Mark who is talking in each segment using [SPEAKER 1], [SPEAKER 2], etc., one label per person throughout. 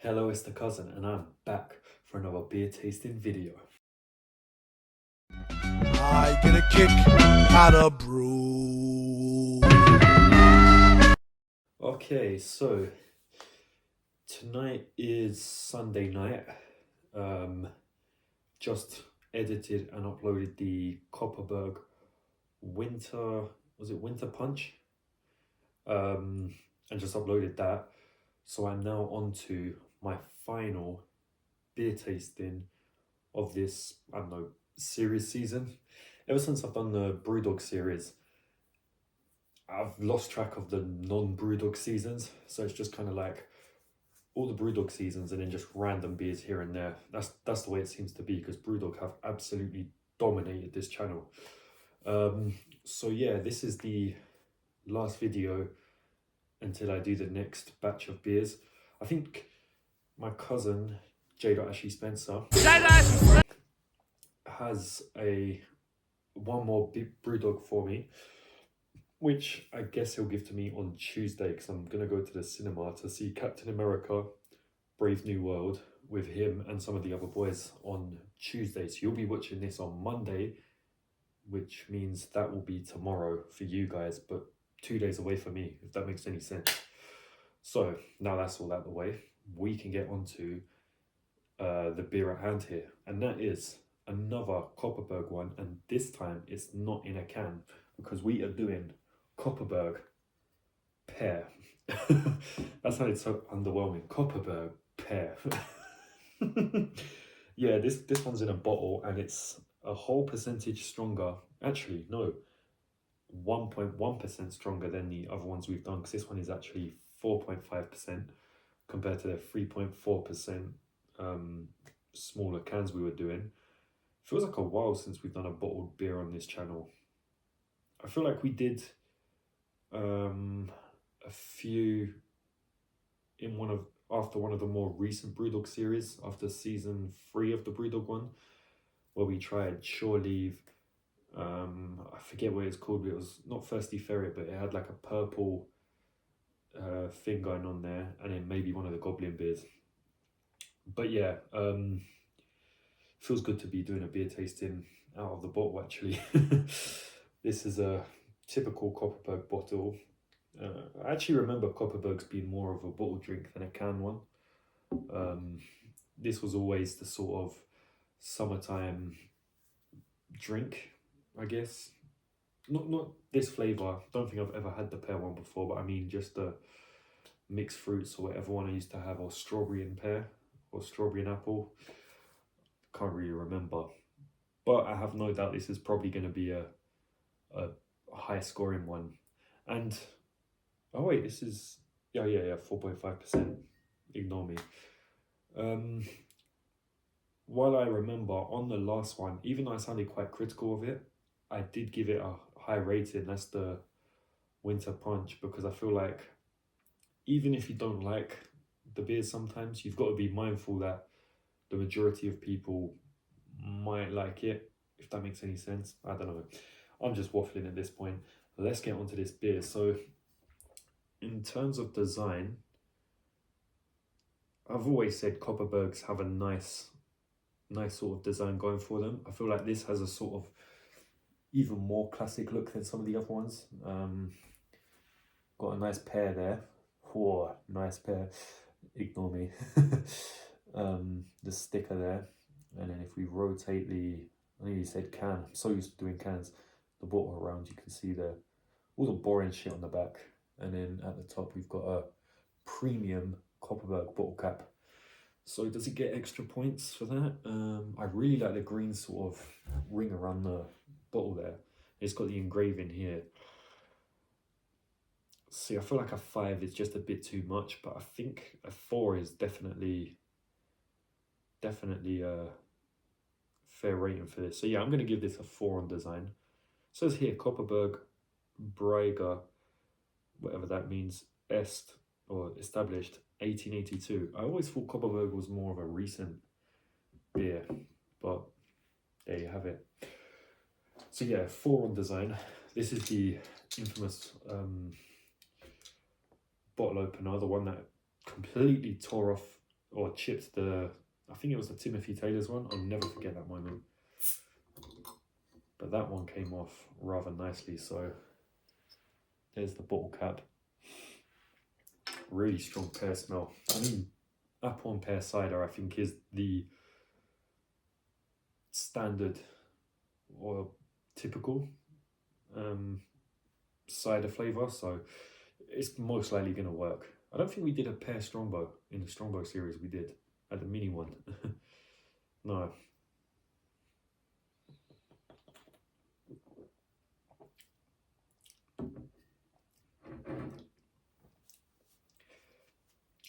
[SPEAKER 1] Hello, it's the cousin, and I'm back for another beer tasting video.
[SPEAKER 2] I get a kick out of brew.
[SPEAKER 1] Okay, so tonight is Sunday night. Just edited and uploaded the Kopparberg Winter Punch? And just uploaded that. So I'm now on to my final beer tasting of this, I don't know, series season. Ever since I've done the Brewdog series, I've lost track of the non-Brewdog seasons. So it's just kind of like all the Brewdog seasons and then just random beers here and there. That's the way it seems to be, because Brewdog have absolutely dominated this channel. So yeah, this is the last video until I do the next batch of beers. I think my cousin, J.Ashley Spencer, has one more Brewdog for me, which I guess he'll give to me on Tuesday, because I'm going to go to the cinema to see Captain America Brave New World with him and some of the other boys on Tuesday. So you'll be watching this on Monday, which means that will be tomorrow for you guys, but 2 days away for me, if that makes any sense. So now that's all out of the way, we can get on to the beer at hand here, and that is another Kopparberg one, and this time it's not in a can, because we are doing Kopparberg Pear. That sounded so underwhelming. Kopparberg Pear. Yeah, this one's in a bottle, and it's a whole percentage stronger. Actually, no, 1.1% stronger than the other ones we've done, because this one is actually 4.5% compared to the 3.4% smaller cans we were doing. Feels like a while since we've done a bottled beer on this channel. I feel like we did a few after one of the more recent Brewdog series, after season 3 of the Brewdog one, where we tried Shore Leave. I forget what it's called, but it was not Thirsty Ferret, but it had like a purple thing going on there, and then maybe one of the Goblin beers. But yeah, feels good to be doing a beer tasting out of the bottle, actually. This is a typical Kopparberg bottle. I actually remember Kopparberg's being more of a bottle drink than a can one. This was always the sort of summertime drink, I guess. Not this flavour. Don't think I've ever had the pear one before, but I mean just the mixed fruits or whatever one I used to have, or strawberry and pear, or strawberry and apple. Can't really remember, but I have no doubt this is probably going to be a high scoring one. And oh wait, this is yeah 4.5%. Ignore me. While I remember on the last one, even though I sounded quite critical of it, I did give it a high rating. That's the Winter Punch, because I feel like even if you don't like the beer, sometimes you've got to be mindful that the majority of people might like it, if that makes any sense. I don't know. I'm just waffling at this point. Let's get onto this beer. So in terms of design, I've always said Kopparbergs have a nice sort of design going for them. I feel like this has a sort of even more classic look than some of the other ones. Got a nice pear there. Whoa, nice pear. Ignore me. The sticker there, and then if we rotate I nearly said can, I'm so used to doing cans, the bottle around, you can see all the boring shit on the back, and then at the top we've got a premium Kopparberg bottle cap. So does it get extra points for that? I really like the green sort of ring around the bottle there. It's got the engraving here. See, I feel like a 5 is just a bit too much, but I think a 4 is definitely a fair rating for this. So yeah, I'm going to give this a 4 on design. It says here Kopparberg Braiga, whatever that means, est, or established 1882. I always thought Kopparberg was more of a recent beer, but there you have it. So yeah, 4 on design. This is the infamous bottle opener, the one that completely tore off or chipped the, I think it was the Timothy Taylor's one. I'll never forget that moment. But that one came off rather nicely. So there's the bottle cap. Really strong pear smell. I mean, apple and pear cider, I think, is the standard or typical cider flavour, so it's most likely going to work. I don't think we did a pear Strongbow in the Strongbow series. We did at the mini one. No.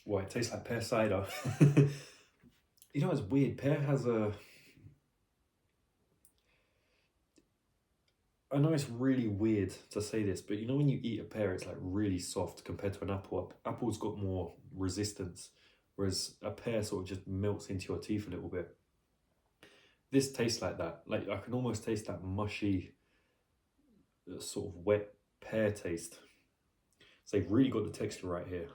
[SPEAKER 1] Well, it tastes like pear cider. You know, it's weird. Pear has a. I know it's really weird to say this, but you know when you eat a pear, it's like really soft compared to an apple. Apple's got more resistance, whereas a pear sort of just melts into your teeth a little bit. This tastes like that. Like I can almost taste that mushy, sort of wet pear taste. So they've really got the texture right here.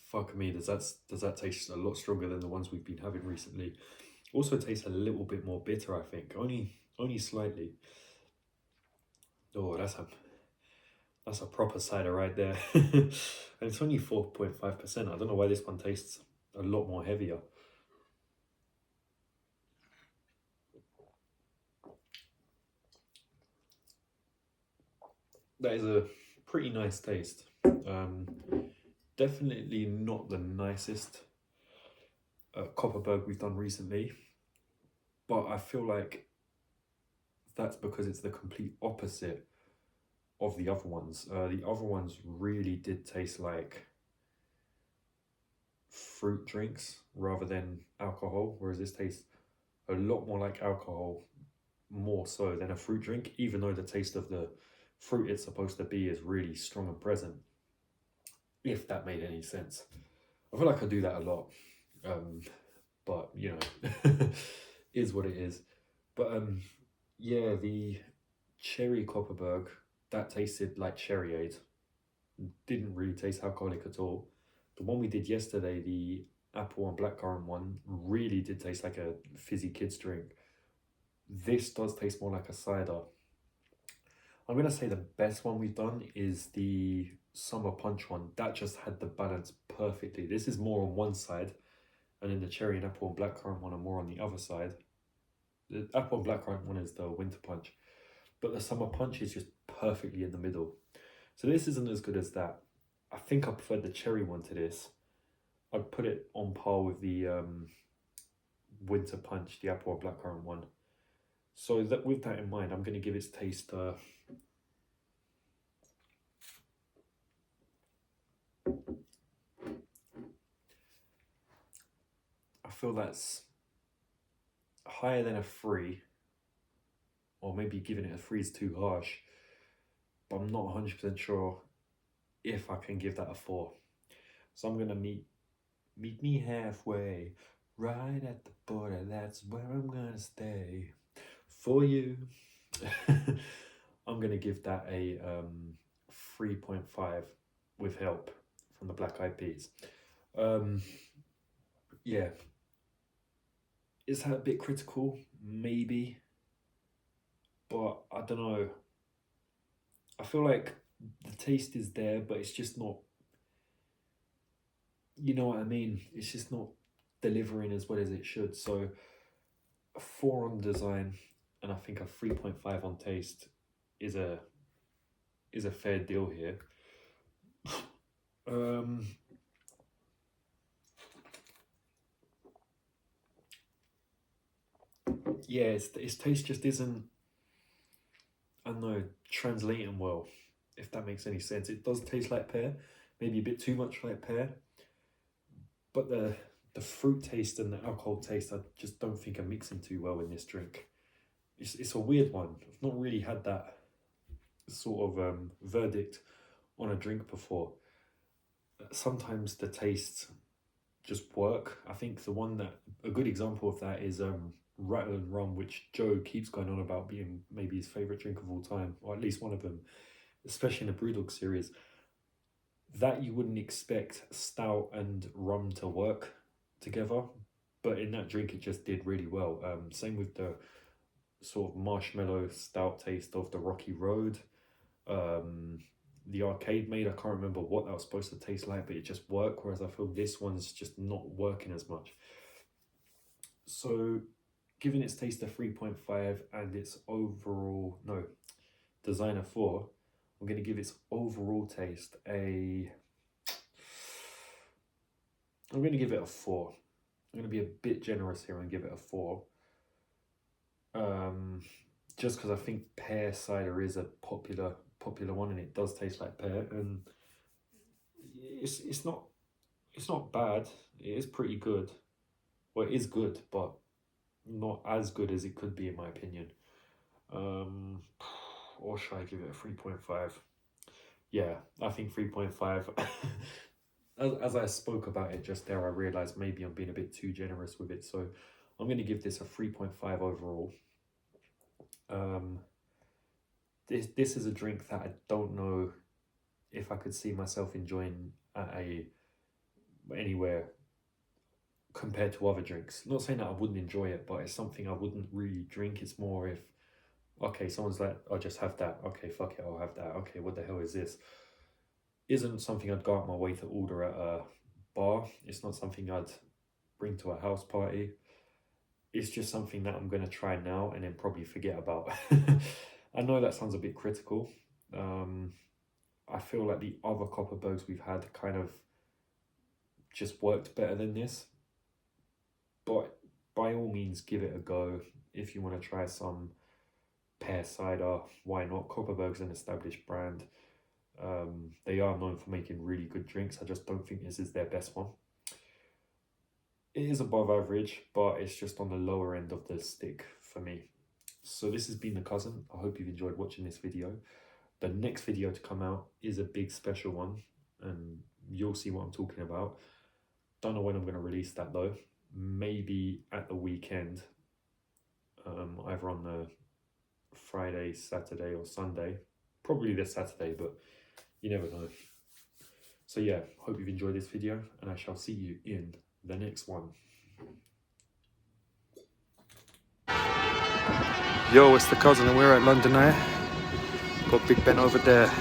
[SPEAKER 1] Fuck me, does that taste a lot stronger than the ones we've been having recently? Also tastes a little bit more bitter, I think. Only slightly. Oh, that's a proper cider right there. And it's only 4.5%. I don't know why this one tastes a lot more heavier. That is a pretty nice taste. Definitely not the nicest Kopparberg we've done recently, but I feel like that's because it's the complete opposite of the other ones. The other ones really did taste like fruit drinks rather than alcohol, whereas this tastes a lot more like alcohol, more so than a fruit drink, even though the taste of the fruit it's supposed to be is really strong and present, if that made any sense. I feel like I do that a lot, but you know, is what it is. But yeah, the cherry Kopparberg, that tasted like cherryade. Didn't really taste alcoholic at all. The one we did yesterday, the apple and blackcurrant one, really did taste like a fizzy kids drink. This does taste more like a cider. I'm gonna say the best one we've done is the summer punch one. That just had the balance perfectly. This is more on one side, and then the cherry and apple and blackcurrant one are more on the other side. The apple and blackcurrant one is the winter punch, but the summer punch is just perfectly in the middle. So this isn't as good as that. I think I preferred the cherry one to this. I'd put it on par with the winter punch, the apple and blackcurrant one. So that, with that in mind, I'm going to give its taste I feel that's higher than a 3, or maybe giving it a 3 is too harsh, but I'm not 100% sure if I can give that a 4. So I'm gonna meet me halfway, right at the border. That's where I'm gonna stay for you. I'm gonna give that a 3.5 with help from the Black Eyed Peas. Yeah, is that a bit critical? Maybe, but I don't know. I feel like the taste is there, but it's just not, you know what I mean? It's just not delivering as well as it should. So a 4 on design, and I think a 3.5 on taste is a fair deal here. Yeah, its taste just isn't, I don't know, translating well, if that makes any sense. It does taste like pear, maybe a bit too much like pear, but the fruit taste and the alcohol taste, I just don't think are mixing too well in this drink. It's a weird one. I've not really had that sort of verdict on a drink before. Sometimes the tastes just work. I think a good example of that is Rattle and Rum, which Joe keeps going on about being maybe his favourite drink of all time, or at least one of them. especially in the Brewdog series, that you wouldn't expect stout and rum to work together, but in that drink it just did really well. Same with the sort of marshmallow stout taste of the Rocky Road. The arcade made, I can't remember what that was supposed to taste like, but it just worked, whereas I feel this one's just not working as much. So giving its taste a 3.5 and its overall, no, designer 4, I'm going to give its overall taste I'm going to give it a 4. I'm going to be a bit generous here and give it a 4. Just because I think pear cider is a popular one, and it does taste like pear, and it's not bad. It is pretty good. Well, it is good, but not as good as it could be in my opinion. Or should I give it a 3.5? Yeah, I think 3.5. As I spoke about it just there, I realized maybe I'm being a bit too generous with it, so I'm going to give this a 3.5 overall. This is a drink that I don't know if I could see myself enjoying at anywhere compared to other drinks. Not saying that I wouldn't enjoy it, but it's something I wouldn't really drink. It's more if, okay, someone's like, I'll just have that. Okay, fuck it, I'll have that. Okay, what the hell is this? Isn't something I'd go out my way to order at a bar. It's not something I'd bring to a house party. It's just something that I'm going to try now and then probably forget about. I know that sounds a bit critical. I feel like the other Kopparbergs we've had kind of just worked better than this. But by all means, give it a go. If you want to try some pear cider, why not? Kopparberg's an established brand. They are known for making really good drinks. I just don't think this is their best one. It is above average, but it's just on the lower end of the stick for me. So this has been The Cousin. I hope you've enjoyed watching this video. The next video to come out is a big special one, and you'll see what I'm talking about. Don't know when I'm going to release that though. Maybe at the weekend, either on the Friday, Saturday or Sunday. Probably this Saturday, but you never know. So yeah, hope you've enjoyed this video, and I shall see you in the next one. Yo, it's The Cousin and we're at London Eye. Got Big Ben over there.